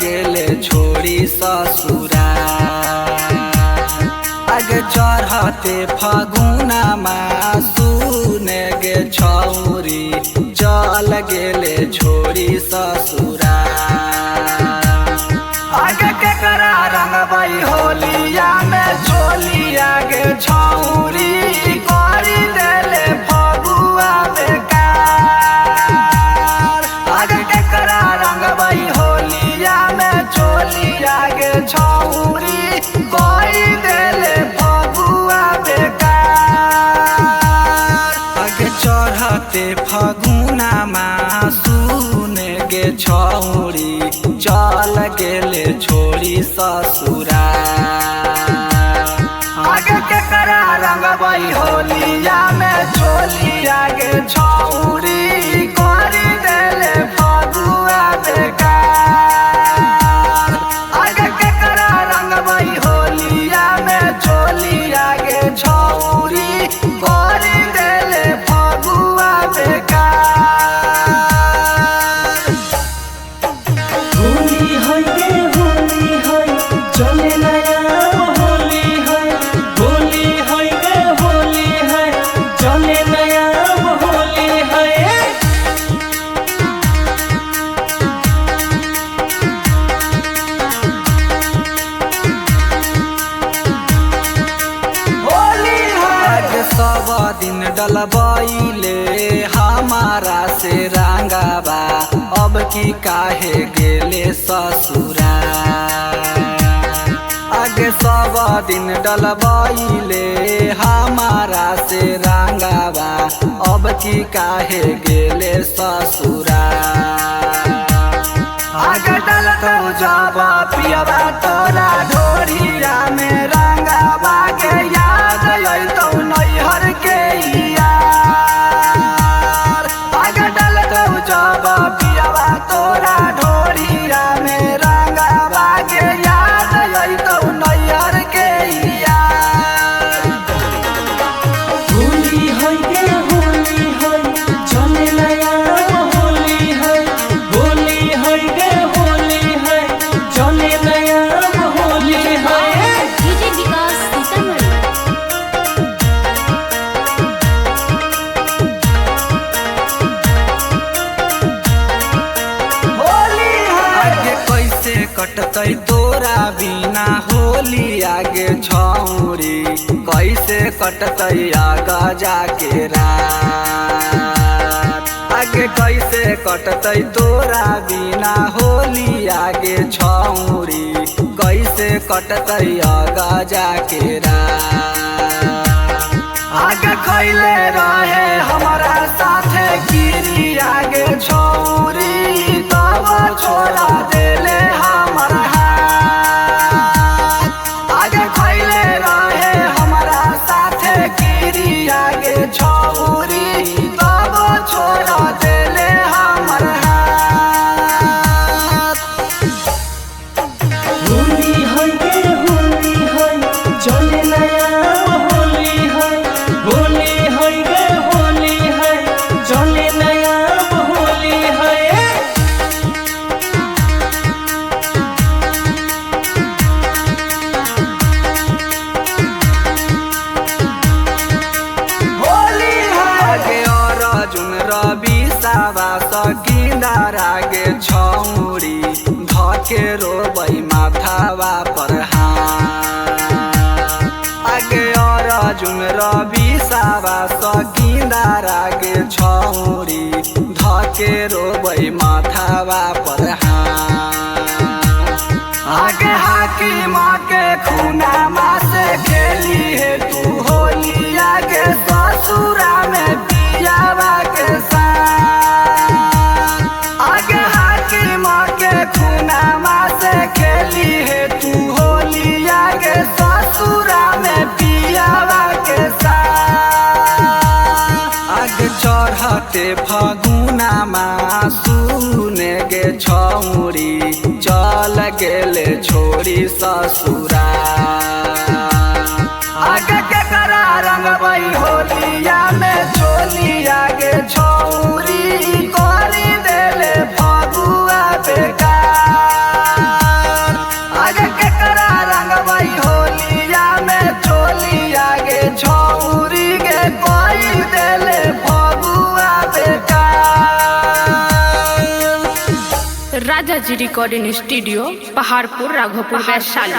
गेले छोड़ी ससुरा। आगे चढ़ते फगुना सुने गे छौरी चल गेले छोड़ी ससुरा। आगे के करा रंगबई होलिया में छोलिया गे छौरी करी देले फगुआ बेकार। आगे के करा रंगबई होलिया में छोलिया गे छौरी करी देले फगुआ बेकार। आगे चढ़ते फगुना सुने गे छौरी चल गेले छोड़ी ससुरा। आगे के करा रंगबई होलिया में छोलिया गे छौरी करी देले फगुआ बेकार। आगे के करा रंगबई होलिया में छोलिया गे छौरी करी देले फगुआ बेकार। सब दिन डलबैले हमारा से रंगाबा अब की काहे गेले ससुरा। आगे सब दिन डलबैले हमारा से रंगाबा अब की काहे गेले ससुरा। आगे डलतो जब पियबा तोरा ढोरिया में रंगाबा के याद अइतौ नैहर के यार। आगे डलतो जब पियबा तोरा ढोरिया में रंगाबा के याद अइतौ नैहर के यार। होली है गे होली है चले नया होली है। होली है गे होली है चले नया होली है। डीजे विकास सीतामढ़ी। होली आगे कैसे कटतै तोरा बिना होली आगे छौरी कैसे कटतै आगा जाके रात। आगे कैसे कटतै तोरा बिना होली आगे छौरी कैसे कटतै आगा जाके रात। आगे खैले रहे हमारा साथे गिरी आगे छौरी तब छोड़ा देले हमर हाथ। आगे खैले रहे हमारा साथे गिरी आगे छौरी तब छोड़ा देले हमर हाथ। होली है गे होली है चले नया होली है। होली है गे होली है चले नया होली है। होली आगे और अर्जुन रवि सावा सकिंदार आगे छौरी धके रोबै माथावा पर हाथ। आगे और अर्जुन रवि सावा सकिंदार आगे छौरी धके रोबै माथावा पर हाथ। आगे हाकी माँ के खूना माँ से खेली है तू होली आगे ससुरा में पियावा के साथ। आगे हाकी माँ के खूना माँ से खेली है तू होली आगे ससुरा में पियावा के साथ। आगे चढ़ते फगुना सुने गे छौरी चल गेले छोड़ी ससुरा। आगे के करा रंगबई होलिया में छोलिया गे छौरी करी देले फगुआ बेकार। राजा जी रिकॉर्डिंग स्टूडियो, पहाड़पुर, राघोपुर, वैशाली।